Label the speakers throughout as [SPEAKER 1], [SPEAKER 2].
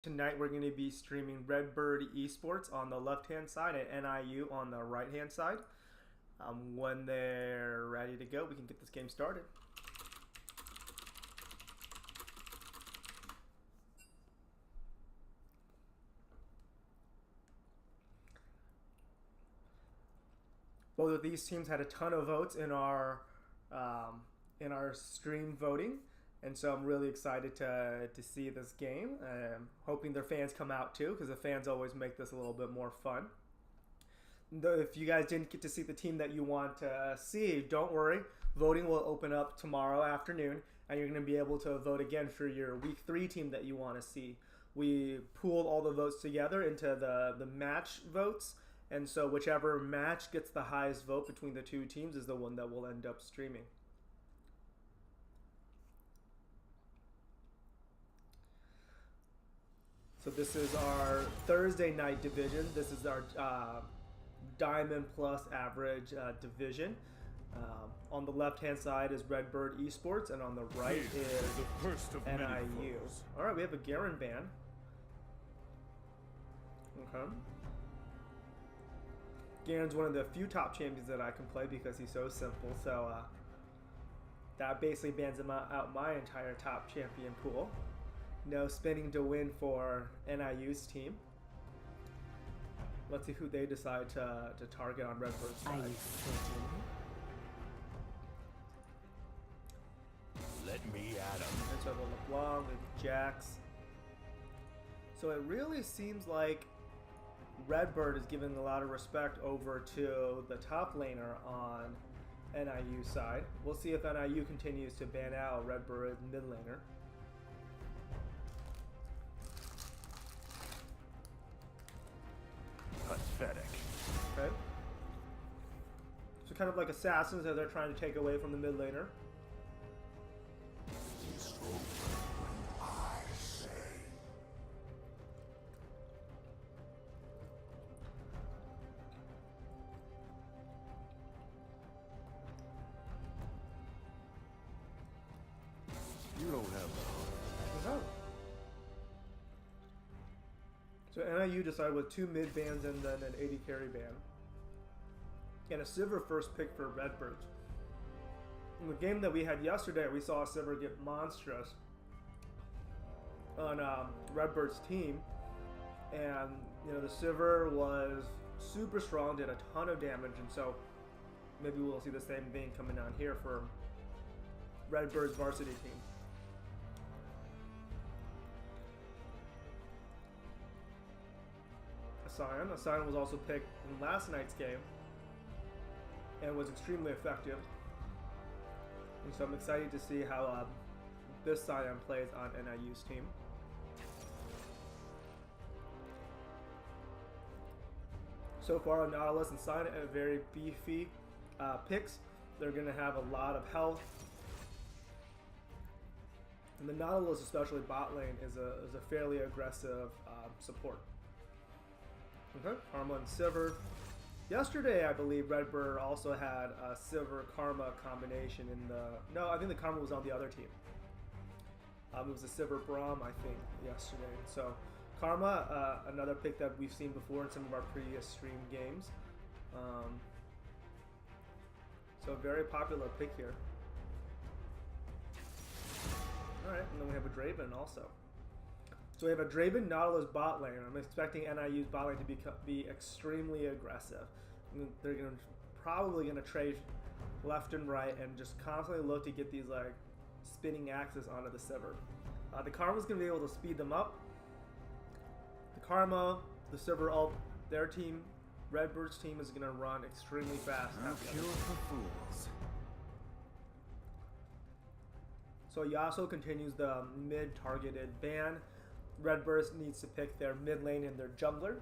[SPEAKER 1] Tonight we're going to be streaming Redbird Esports on the left-hand side and NIU on the right-hand side. When they're ready to go, we can get this game started. Both of these teams had a ton of votes in our stream voting. And so I'm really excited to see this game. Hoping their fans come out too, because the fans always make this a little bit more fun. If you guys didn't get to see the team that you want to see, don't worry. Voting will open up tomorrow afternoon, and you're going to be able to vote again for your Week 3 team that you want to see. We pooled all the votes together into the match votes, and so whichever match gets the highest vote between the two teams is the one that will end up streaming. So this is our Thursday night division. This is our Diamond Plus average division. On the left-hand side is Redbird Esports, and on the right is
[SPEAKER 2] the first of
[SPEAKER 1] NIU. All right, we have a Garen ban. Okay. Garen's one of the few top champions that I can play because he's so simple. So that basically bans him out my entire top champion pool. No spinning to win for NIU's team. Let's see who they decide to target on Redbird's side.
[SPEAKER 3] Are you certain?
[SPEAKER 2] Let me at him.
[SPEAKER 1] And so the LeBlanc with Jax. So it really seems like Redbird is giving a lot of respect over to the top laner on NIU's side. We'll see if NIU continues to ban out Redbird's mid laner.
[SPEAKER 2] Pathetic.
[SPEAKER 1] Okay. So kind of like assassins as they're trying to take away from the mid laner.
[SPEAKER 2] You don't have the
[SPEAKER 1] No. So NIU decided with 2 mid bans and then an 80 carry ban. And a Sivir first pick for Redbirds. In the game that we had yesterday, we saw Sivir get monstrous on Redbird's team. And, you know, the Sivir was super strong, did a ton of damage, and so maybe we'll see the same thing coming down here for Redbird's varsity team. Sion was also picked in last night's game and was extremely effective. And so I'm excited to see how this Sion plays on NIU's team. So far, Nautilus and Sion are very beefy picks. They're going to have a lot of health. And the Nautilus, especially bot lane, is a fairly aggressive support. Okay, Karma and Sivir. Yesterday, I believe Redbird also had a Sivir Karma combination in the. No, I think the Karma was on the other team. It was a Sivir Braum, I think, yesterday. So, Karma, another pick that we've seen before in some of our previous stream games. So, a very popular pick here. Alright, and then we have a Draven also. So we have a Draven Nautilus bot lane. I'm expecting NIU's bot lane to be extremely aggressive. They're probably going to trade left and right and just constantly look to get these like spinning axes onto the Sivir. The Karma's going to be able to speed them up. The Karma, the Sivir ult, their team, Redbird's team is going to run extremely fast.
[SPEAKER 2] No cure for fools.
[SPEAKER 1] So Yasuo continues the mid-targeted ban. Redbird needs to pick their mid lane and their jungler.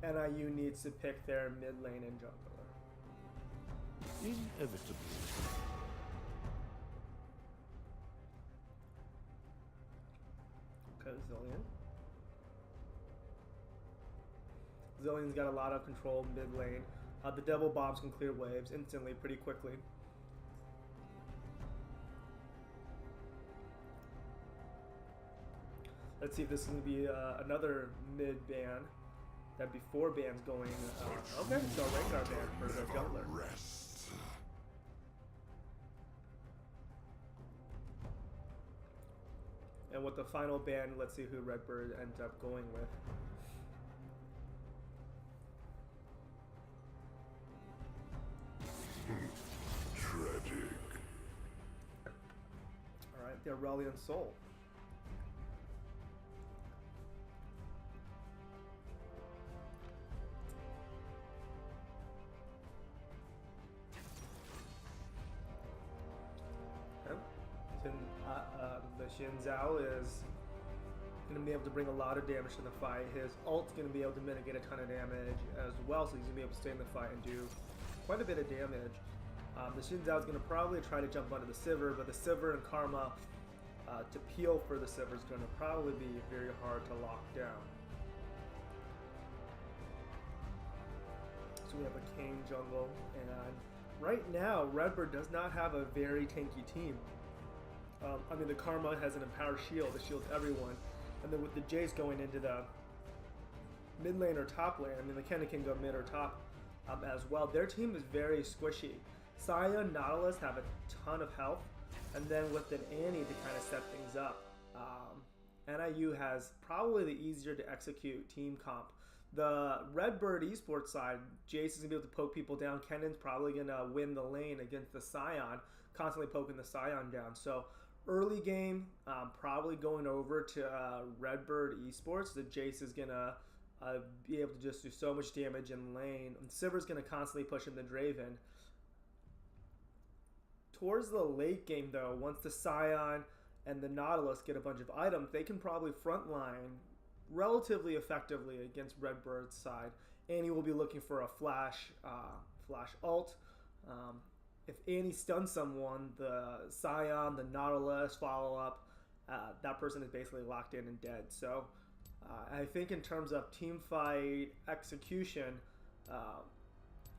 [SPEAKER 1] NIU needs to pick their mid lane and jungler.
[SPEAKER 2] Inevitably.
[SPEAKER 1] Okay, Zillion. Zillion's got a lot of control mid lane. The double bombs can clear waves instantly pretty quickly. Let's see if this is going to be another mid ban. That'd be 4 bans going. Okay, so Rengar ban for the jungler.
[SPEAKER 2] Rest.
[SPEAKER 1] And with the final ban, let's see who Redbird ends up going with.
[SPEAKER 2] Tragic.
[SPEAKER 1] Alright, the Aurelion Soul. The Xin Zhao is going to be able to bring a lot of damage to the fight. His ult's going to be able to mitigate a ton of damage as well, so he's going to be able to stay in the fight and do quite a bit of damage. The Xin Zhao is going to probably try to jump onto the Sivir, but the Sivir and Karma to peel for the Sivir is going to probably be very hard to lock down. So we have a Kane jungle, and right now Redbird does not have a very tanky team. I mean, the Karma has an Empower Shield that shields everyone, and then with the Jace going into the mid lane or top lane, I mean, the Kennen can go mid or top as well. Their team is very squishy. Saya and Nautilus have a ton of health, and then with an Annie to kind of set things up. NIU has probably the easier to execute team comp. The Redbird Esports side, Jace is going to be able to poke people down. Kennen's probably going to win the lane against the Scion, constantly poking the Scion down. So early game, probably going over to Redbird Esports. The Jace is going to be able to just do so much damage in lane. And Sivir's going to constantly push in the Draven. Towards the late game, though, once the Scion and the Nautilus get a bunch of items, they can probably frontline relatively effectively against Redbird's side. Annie will be looking for a flash ult. If Annie stuns someone, the Scion, the Nautilus follow up, that person is basically locked in and dead. So I think in terms of team fight execution,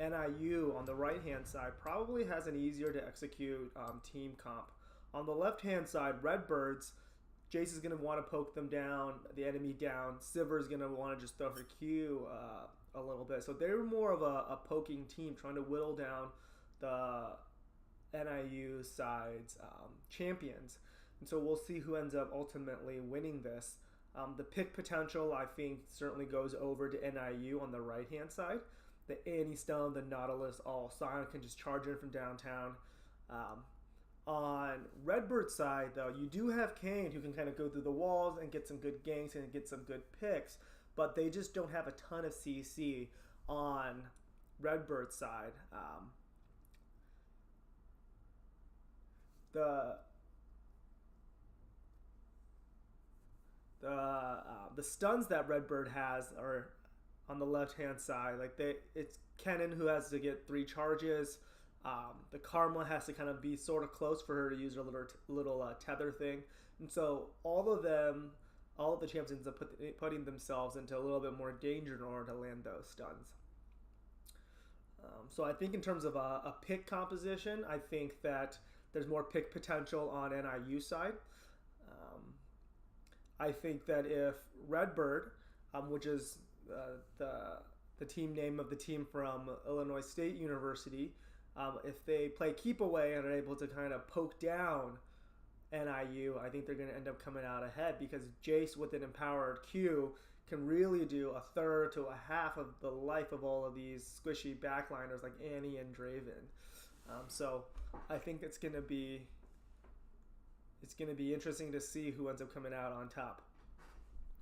[SPEAKER 1] NIU on the right hand side probably has an easier to execute team comp. On the left hand side, Redbirds, Jace is going to want to poke them down, the enemy down. Sivir is going to want to just throw her Q a little bit. So they're more of a poking team, trying to whittle down the NIU side's champions. And so we'll see who ends up ultimately winning this. The pick potential, I think, certainly goes over to NIU on the right-hand side. The Annie Stone, the Nautilus, all Scion can just charge in from downtown. On Redbird's side, though, you do have Kane who can kind of go through the walls and get some good ganks and get some good picks, but they just don't have a ton of CC on Redbird's side. The stuns that Redbird has are on the left hand side. Like it's Kennen who has to get 3 charges. The Karma has to kind of be sort of close for her to use her little tether thing, and so all of the champions are putting themselves into a little bit more danger in order to land those stuns. So I think in terms of a pick composition, I think that there's more pick potential on NIU side. I think that if Redbird, which is the team name of the team from Illinois State University, if they play keep away and are able to kind of poke down NIU, I think they're going to end up coming out ahead, because Jace with an empowered Q can really do a third to a half of the life of all of these squishy backliners like Annie and Draven. So I think it's going to be interesting to see who ends up coming out on top.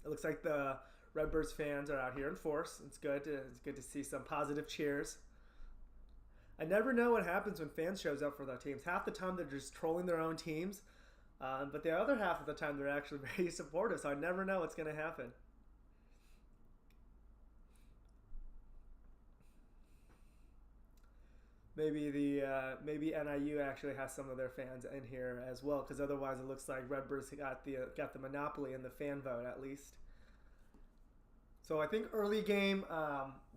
[SPEAKER 1] It looks like the Redbirds fans are out here in force. It's good to see some positive cheers. I never know what happens when fans shows up for their teams. Half the time they're just trolling their own teams, but the other half of the time they're actually very supportive. So I never know what's going to happen. Maybe NIU actually has some of their fans in here as well, because otherwise it looks like Redbirds got the monopoly in the fan vote at least. So I think early game,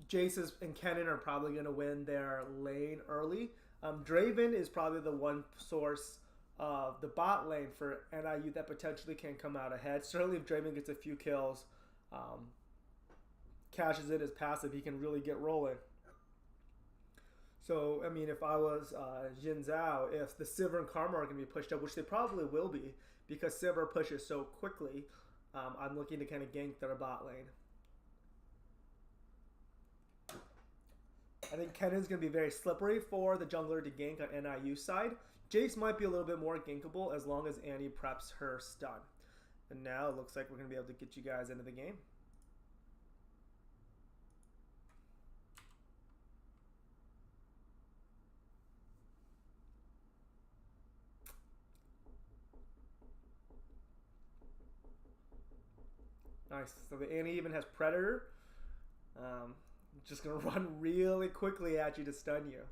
[SPEAKER 1] Jace and Kennen are probably going to win their lane early. Draven is probably the one source of the bot lane for NIU that potentially can come out ahead. Certainly if Draymond gets a few kills, cashes in his passive, he can really get rolling. So, I mean, if I was Jin Zhao, if the Sivir and Karma are going to be pushed up, which they probably will be, because Sivir pushes so quickly, I'm looking to kind of gank their bot lane. I think Kennan's going to be very slippery for the jungler to gank on NIU side. Jace might be a little bit more gankable as long as Annie preps her stun. And now it looks like we're going to be able to get you guys into the game. Nice. So the Annie even has Predator. Just going to run really quickly at you to stun you.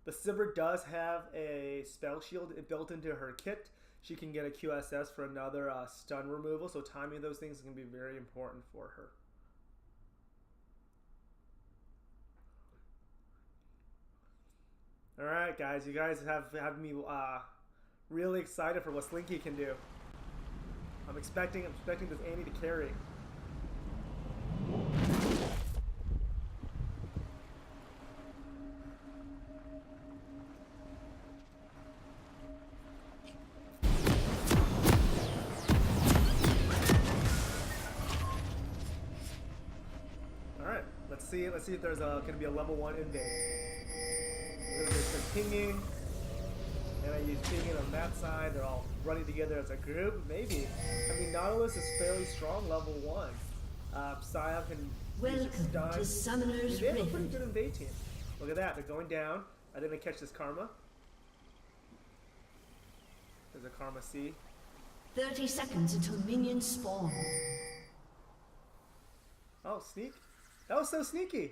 [SPEAKER 1] The Sivir does have a spell shield built into her kit. She can get a QSS for another stun removal, so timing those things is going to be very important for her. Alright guys, you guys have me really excited for what Slinky can do. I'm expecting this Annie to carry. Let's see if there's going to be a level 1 invade. There's some pinging, and I use pinging on that side. They're all running together as a group. Maybe. I mean, Nautilus is fairly strong, level 1. Sion can use his stun.
[SPEAKER 3] To Summoner's
[SPEAKER 1] They have a pretty
[SPEAKER 3] Rift.
[SPEAKER 1] good invade team. Look at that. They're going down. I think they catch this Karma. There's a Karma C.
[SPEAKER 3] 30 seconds until minions spawn.
[SPEAKER 1] Oh, sneak. That was so sneaky.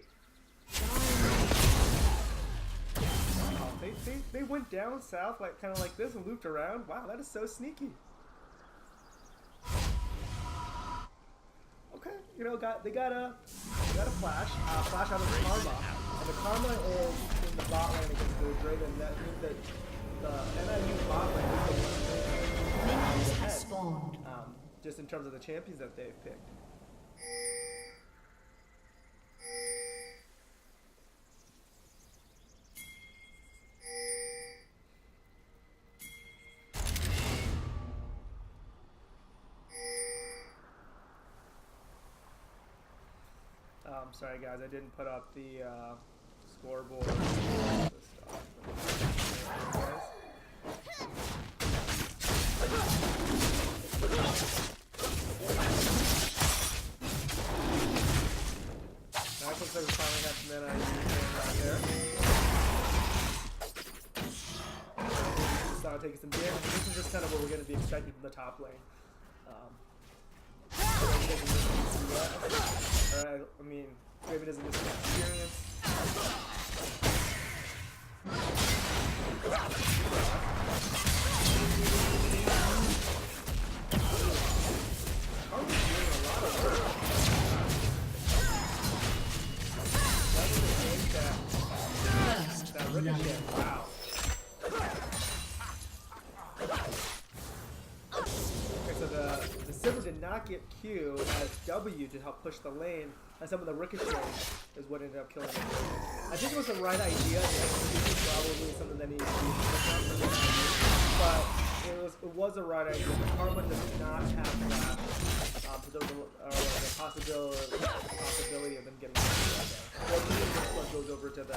[SPEAKER 1] Wow, they went down south like kind of like this and looped around. Wow, that is so sneaky. Okay, you know, they got a flash out of the Karma, and the Karma is in the bot lane against the Draven. That means that the NIU bot lane is the one
[SPEAKER 3] Minions have spawned.
[SPEAKER 1] just in terms of the champions that they've picked. Sorry guys, I didn't put up the scoreboard. Now looks like we finally have some NIU out there. Started taking some damage. This is just kind of what we're going to be expecting from the top lane. Alright, I mean, maybe doesn't get some experience. Oh, he's doing a lot of work. That ricochet, wow. Okay, so the Sivir did not get Q as W to help push the lane, and some of the ricochet is what ended up killing him. I think it was the right idea. This is probably something that needs to be worked on, but it was a right idea. The Karma does not have flash, so there was a possibility of them getting the well, this one goes over to the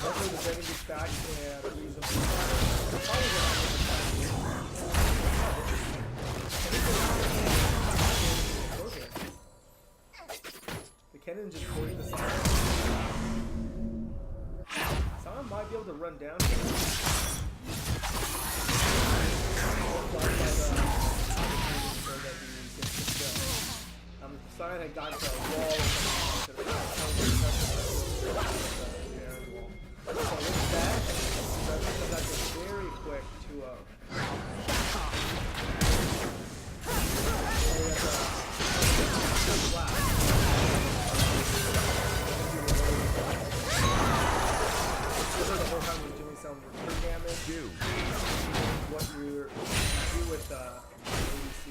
[SPEAKER 1] hopefully the Dragon gets back and use them. The cannon just holding the Sion. Sion might be able to run down here. Sion had gotten to a wall. So with that, Redbird comes out very quick to flash. Warhammer was doing some return damage. What you do with ADC.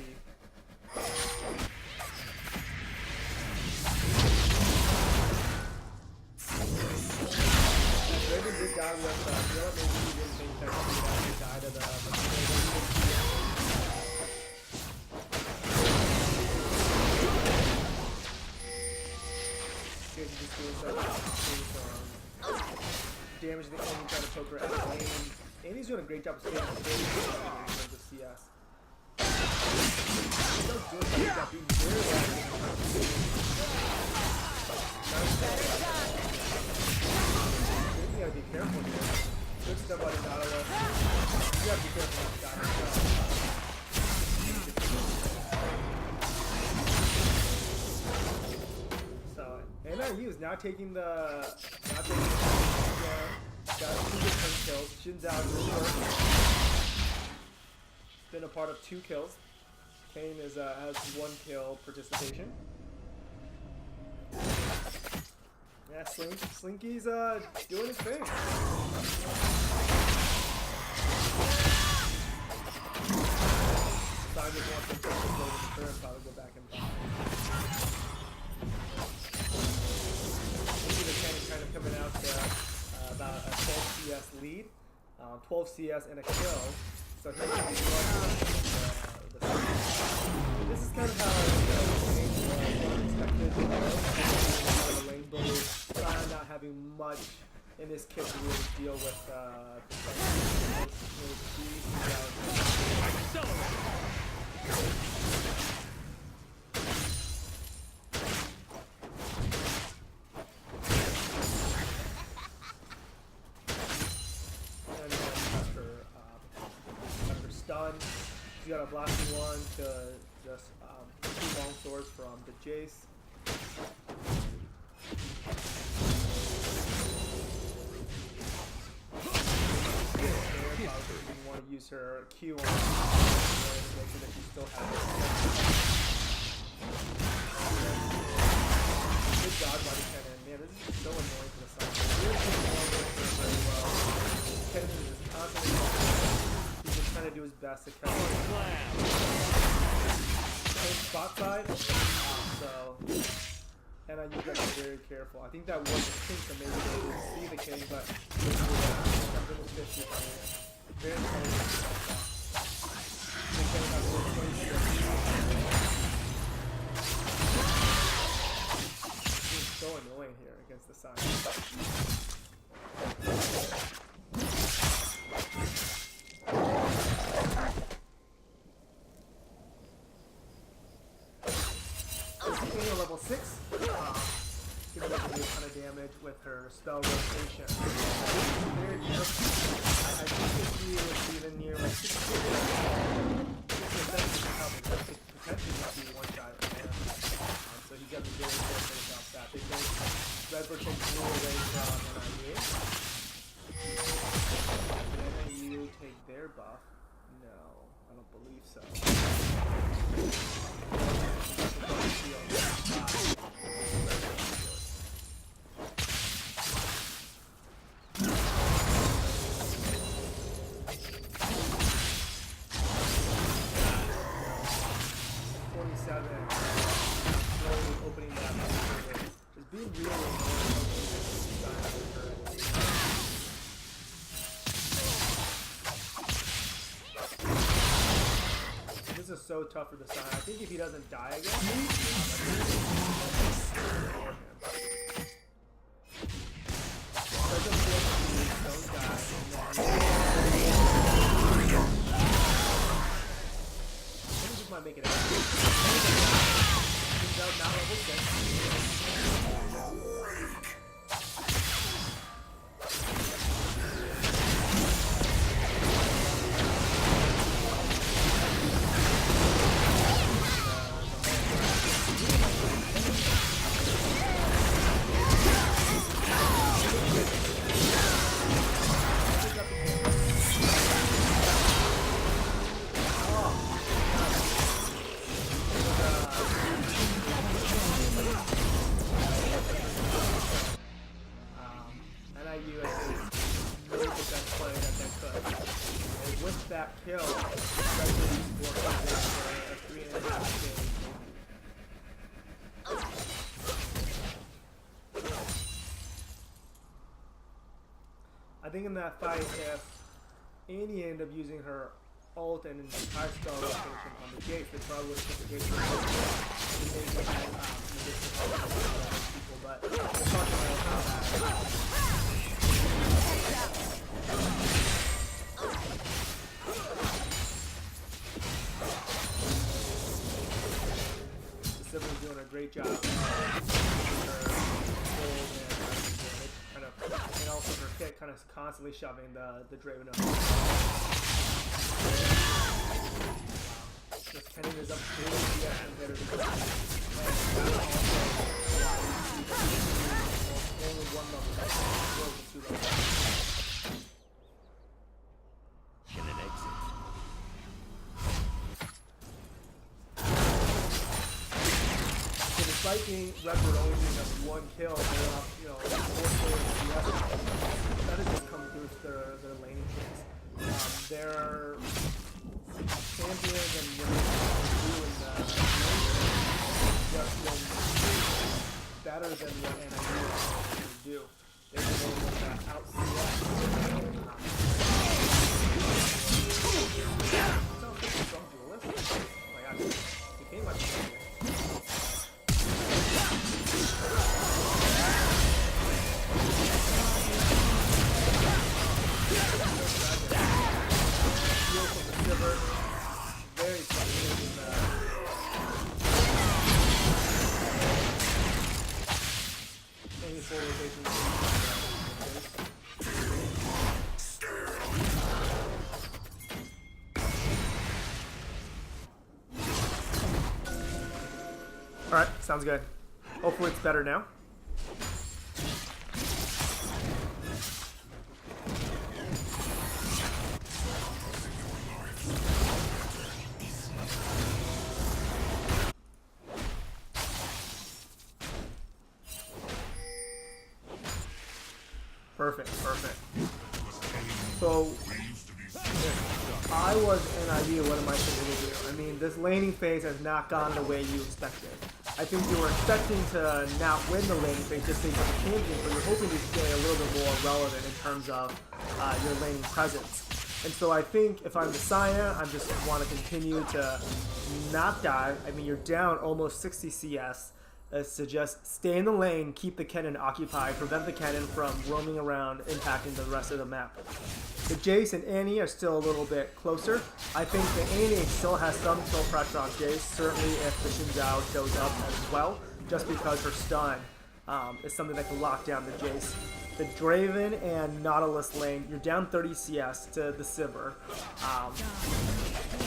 [SPEAKER 1] Redbird did die with Philip. Maybe he didn't think that he would actually die to the just doing some damage to the enemy, trying to poke her out of lane. Andy's doing a great job of staying on the in terms of CS. He's so good at that being very You gotta be careful here. Good stuff out of Nautilus. You gotta be careful with that. So NIU is now taking the got 2 return kills. Shin's out really work. Been a part of 2 kills. Kane is has 1 kill participation. Yeah, Slinky's doing his thing. Simon just wants to go to the turn, probably go back and buy. The cannon kind of coming out to about a 12 CS lead, 12 CS and a kill. So he can be this is kind of how expected. The lane bully, not having much in this kit to really deal with the stun. She's got a blasting one to just 2 long swords from the Jace. You want to use her Q on make sure that she still has it. Good dodge by the cannon. Man, this is so annoying for the side. Very well. Cannon is just constantly he's just trying to do his best to catch spot side. So and I use that to be very careful. I think that was a king, so maybe they didn't see the king, but very it's so annoying here against the side. Level 6. Gonna do a ton of damage with her spell rotation. Very careful. I think if she was even near like 6 potentially might be one shot. So he's got to be very careful about that. They think Redbird takes blue away from NIU. Did NIU take their buff? No, I don't believe so. Opening that up. Just being really This is so tough for the side. I think if he doesn't die again, don't die. I think this might make it out. Not level 6. way that they could. And with that kill, especially for a 3.5 game. I think in that fight, if Annie ended up using her ult and entire spell rotation on the gate, they probably would have put the gate to the maybe had additional people, but we'll talk about that. The Sibyl's doing a great job. And also her kit kind of constantly shoving the Draven up. This Kennen is up to better than that. Only one level. Two levels.
[SPEAKER 4] Kennen exit.
[SPEAKER 1] So despite being Redbird only being up one kill, they're up, 4 kills CS. That has just come through their laning kits. Their champions and what they do in the just better than what NIU can do. They've been able to out-CS. Sounds like a strong duelist. Oh my god, he came like a very frustrating. Any full rotation. Alright, sounds good. Hopefully it's better now. Perfect. So, if I was NIU, what am I thinking to do? I mean, this laning phase has not gone the way you expected. I think you were expecting to not win the laning phase just because of the champion, but you're hoping to stay a little bit more relevant in terms of your laning presence. And so I think if I'm the Saya, I just want to continue to not die. I mean, you're down almost 60 CS. To just stay in the lane, keep the Kennen occupied, prevent the Kennen from roaming around, impacting the rest of the map. The Jace and Annie are still a little bit closer. I think the Annie still has some kill pressure on Jace, certainly if the Xin Zhao shows up as well, just because her stun is something that can lock down the Jace. The Draven and Nautilus lane, you're down 30 CS to the Sivir.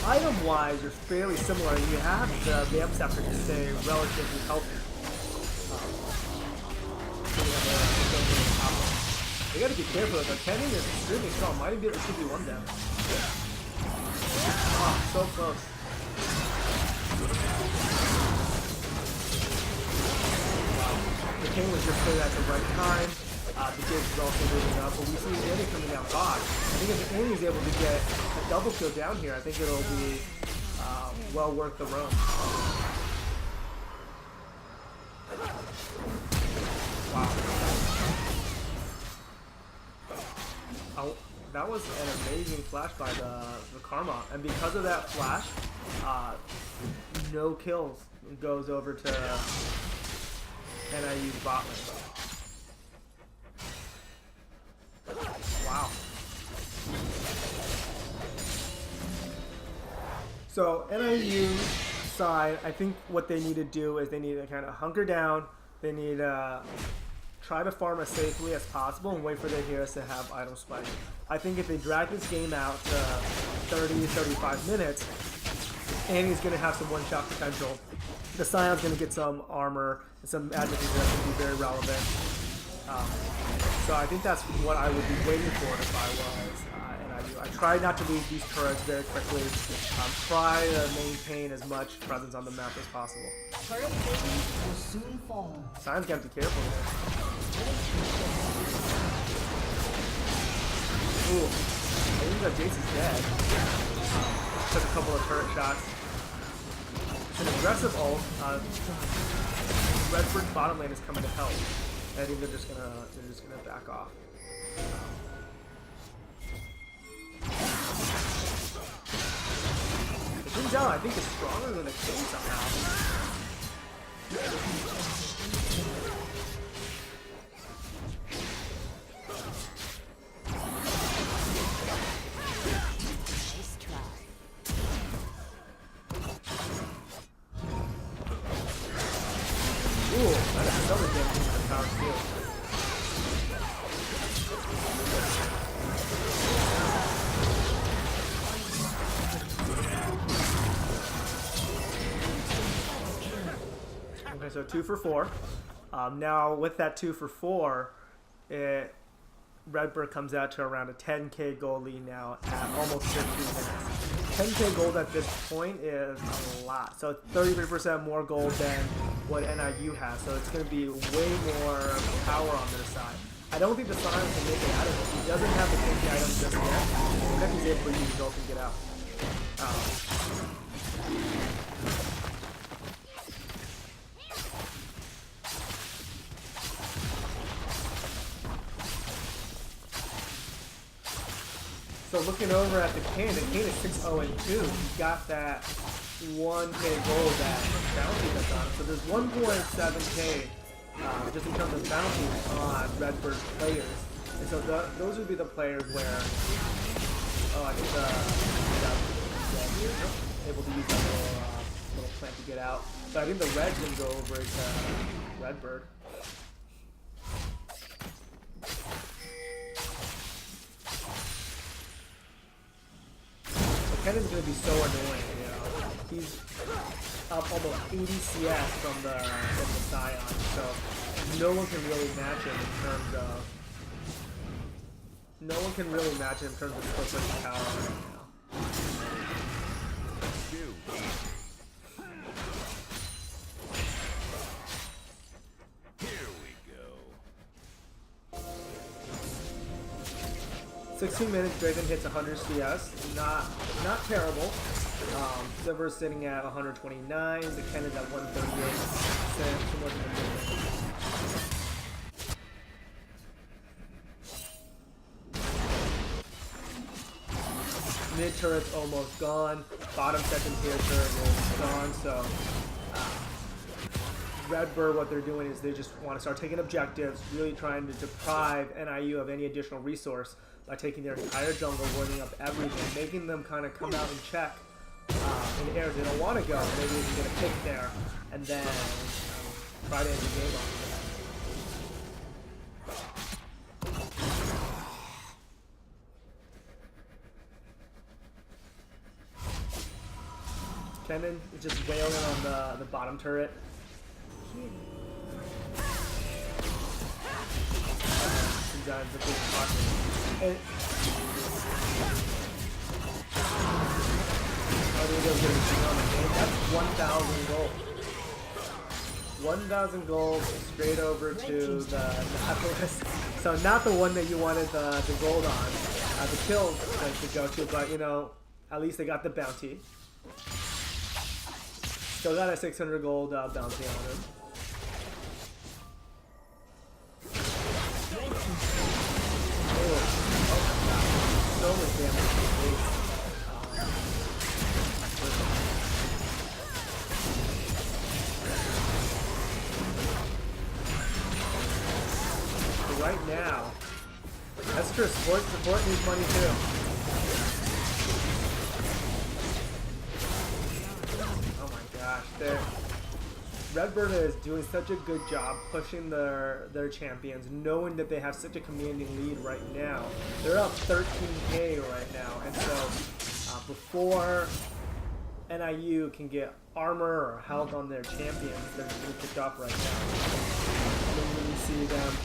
[SPEAKER 1] Item-wise, you're fairly similar. You have the Vamp Scepter to stay relatively healthy. You gotta be careful. The Kennen is extremely strong. Might even be able to 2v1 down. Oh, so close. Wow. The King was just played at the right time. The Jace is also moving up, but we see Annie coming down bot. I think if Annie is able to get a double kill down here, I think it'll be well worth the roam. Wow. Oh, that was an amazing flash by the Karma, and because of that flash, no kills goes over to NIU's bot lane. Wow. So NIU side, I think what they need to do is they need to kind of hunker down. They need to try to farm as safely as possible and wait for their heroes to have item spike. I think if they drag this game out to 30-35 minutes, Annie's going to have some one-shot potential. The Scion's going to get some armor and some magic that can be very relevant. So I think that's what I would be waiting for if I was NIU. I try not to lose these turrets very quickly. Try to maintain as much presence on the map as possible.
[SPEAKER 3] Turret plating will soon fall.
[SPEAKER 1] Scion's got to be careful here. Ooh. that Jace is dead. Took a couple of turret shots. It's an aggressive ult. Redbird bottom lane is coming to help. I think they're just gonna back off. The Jin Zhao, I think, is stronger than the King somehow. Ooh, that's double damage to the power shield. Okay, so 2 for 4. Now with that 2 for 4, Redbird comes out to around a 10k gold lead now at almost 15 minutes. 10k gold at this point is a lot. So 33% more gold than what NIU has. So it's going to be way more power on their side. I don't think the Sion can make it out of it. He doesn't have the safety items just yet. Even if he's able to use ult and get out. So looking over at the Kane is 6-0-2. He got that 1k gold that bounty that's on. So there's 1.7k just in terms of bounties on Redbird players. And so those would be the players where I think able to use that little plant to get out. So I think the Reds can go over to Redbird. Kennan's going to be so annoying, you know. He's up almost 80 CS from the Sion, so no one can really match him in terms of split pushing power right now.
[SPEAKER 4] Here we go.
[SPEAKER 1] 16 minutes, Draven hits 100 CS. Not terrible. Silver's sitting at 129. The Kennan's at 138. Similar to the mid turret's almost gone. Bottom second tier turret is gone. So Redbird, what they're doing is they just want to start taking objectives, really trying to deprive NIU of any additional resource by taking their entire jungle, warming up everything, making them kind of come out and check in the areas they don't want to go. Maybe they can get a pick there, and then try to end the game off. Kennen is just wailing on the bottom turret. Sometimes the big pocket. And that's 1,000 gold. 1,000 gold straight over to the Atlas. So not the one that you wanted the gold on, the kill to go to, but you know, at least they got the bounty. Still got a 600 gold bounty on him. So much damage to the base. Right now, that's true. Support needs money too. Oh my gosh, Redbird is doing such a good job pushing their champions, knowing that they have such a commanding lead right now. They're up 13k right now, and so before NIU can get armor or health on their champions, they're just getting kicked off right now. And then when you see them,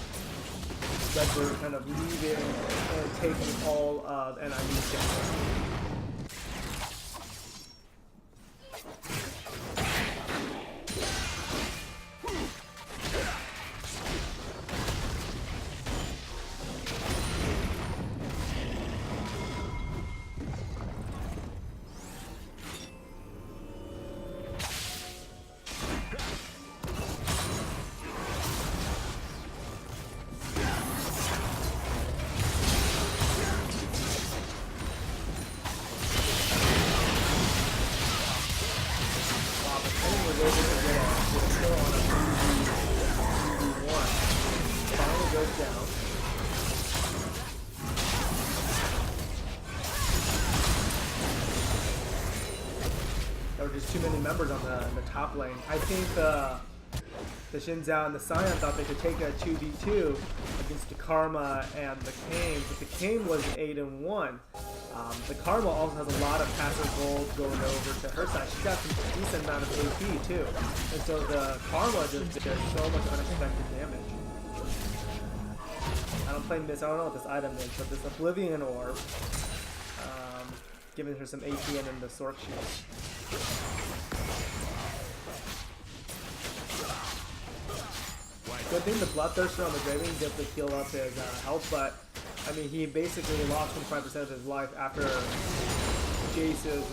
[SPEAKER 1] Redbird kind of leaving and taking all of NIU's damage. too many members on the top lane. I think the Xin Zhao and the Sion thought they could take a 2v2 against the Karma and the Kane, but the Kane was 8-1. The Karma also has a lot of passive gold going over to her side. She's got some decent amount of AP too, and so the Karma just did so much unexpected damage. I don't play Miss. I don't know what this item is, but this Oblivion Orb, giving her some AP and then the Sork Shield. Good thing the Bloodthirster on the Draven is able to heal up his health, but I mean he basically lost 25% of his life after Jace's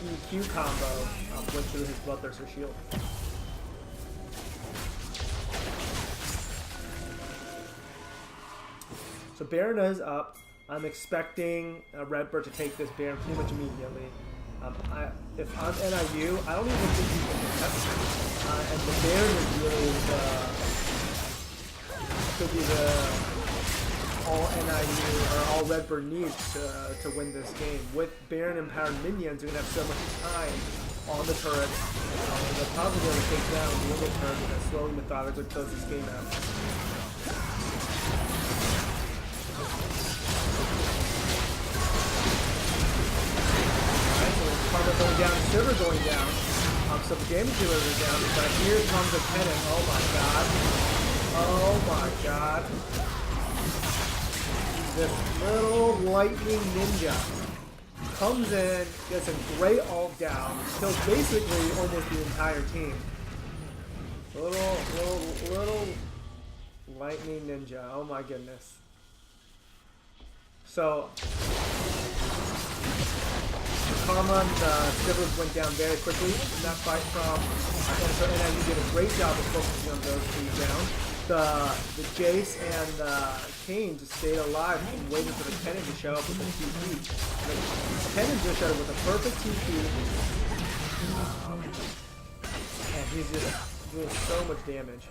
[SPEAKER 1] EQ combo went through his Bloodthirster shield. So Baron is up. I'm expecting Redbird to take this Baron pretty much immediately. If I'm NIU, I don't even think he can contest it. And the Baron is really could be the all NIU or all Redbird needs to win this game. With Baron empowered minions, you're gonna have so much time on the turrets. They're probably gonna take down the little turret and slowly methodically close this game out. Karma going down, Silver going down, so the damage dealer is down, but here comes a Pennant. Oh my god. This little lightning ninja comes in, gets a great ult down, kills basically almost the entire team. Little lightning ninja, oh my goodness. So Karma and Sivers went down very quickly in that fight from NIU did a great job of focusing on those two down. The Jace and Kane just stayed alive and waited for the Pennant to show up with the TP. The Pennant just showed up with a perfect TP. And he's just doing so much damage.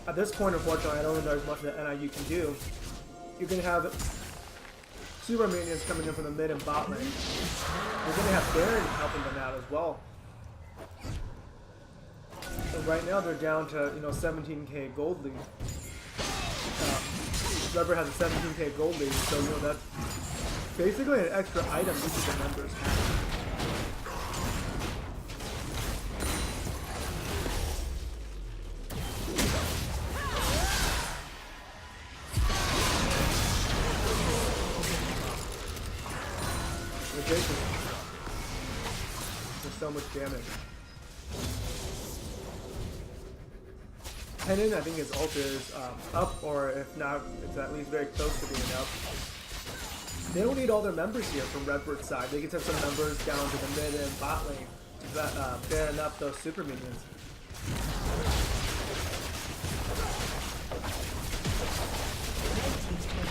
[SPEAKER 1] At this point, unfortunately, I don't think there's much that NIU can do. You're going to have super minions coming in from the mid and bot lane. You're going to have Baron helping them out as well. So right now they're down to 17k gold lead. Redbird has a 17k gold lead, so that's basically an extra item each of the members have. There's so much damage. Pennant, I think his ult is up, or if not, it's at least very close to being up. They don't need all their members here from Redbird's side. They can send some members down to the mid and bot lane to baron up those super minions.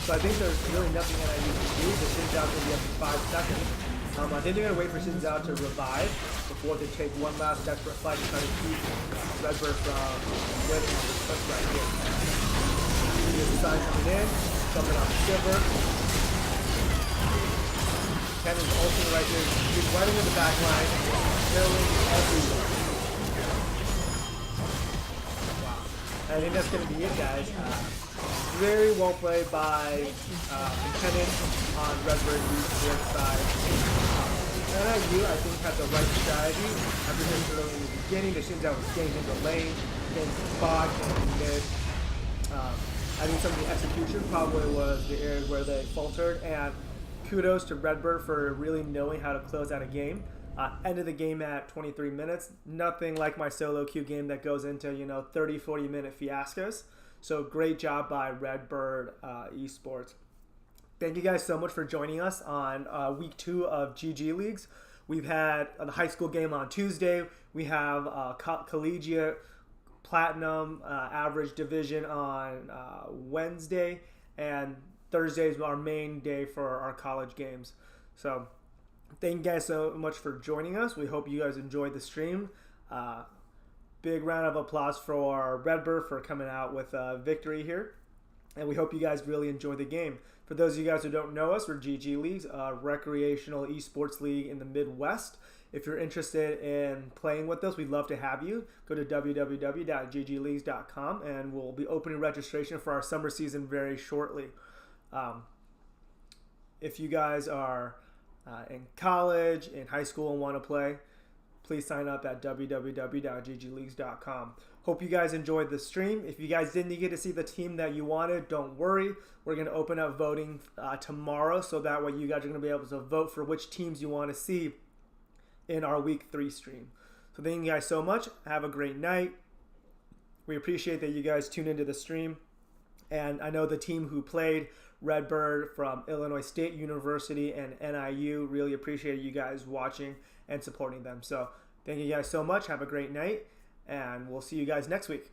[SPEAKER 1] So I think there's really nothing that I need to do. The Xin Zhao is going to be up to 5 seconds. I think they're going to wait for Xin Zhao to revive before they take one last desperate fight to try to keep Redbird from winning this push right here. Here's the sign coming in, jumping on the Silver. Cannon's ulting right here. He's right into the back line, killing everyone. Wow. I think that's going to be it, guys. Very well played by Pennant on Redbird Esports side. NIU, I think, had the right strategy. After this early in the beginning, the Xin Zhao was getting into the lane, getting spot, getting mid. I think some of the execution probably was the areas where they faltered, and kudos to Redbird for really knowing how to close out a game. Ended the game at 23 minutes. Nothing like my solo queue game that goes into 30-40 minute fiascos. So great job by Redbird Esports. Thank you guys so much for joining us on week 2 of GG Leagues. We've had the high school game on Tuesday. We have collegiate Platinum average division on Wednesday, and Thursday is our main day for our college games. So thank you guys so much for joining us. We hope you guys enjoyed the stream. Big round of applause for Redbird for coming out with a victory here. And we hope you guys really enjoy the game. For those of you guys who don't know us, we're GG Leagues, a recreational esports league in the Midwest. If you're interested in playing with us, we'd love to have you. Go to www.ggleagues.com and we'll be opening registration for our summer season very shortly. If you guys are in college, in high school, and want to play, please sign up at www.ggleagues.com. Hope you guys enjoyed the stream. If you guys didn't get to see the team that you wanted, don't worry. We're going to open up voting tomorrow, so that way you guys are going to be able to vote for which teams you want to see in our Week 3 stream. So thank you guys so much. Have a great night. We appreciate that you guys tune into the stream. And I know the team who played, Redbird from Illinois State University and NIU, really appreciate you guys watching and supporting them. So thank you guys so much. Have a great night, and we'll see you guys next week.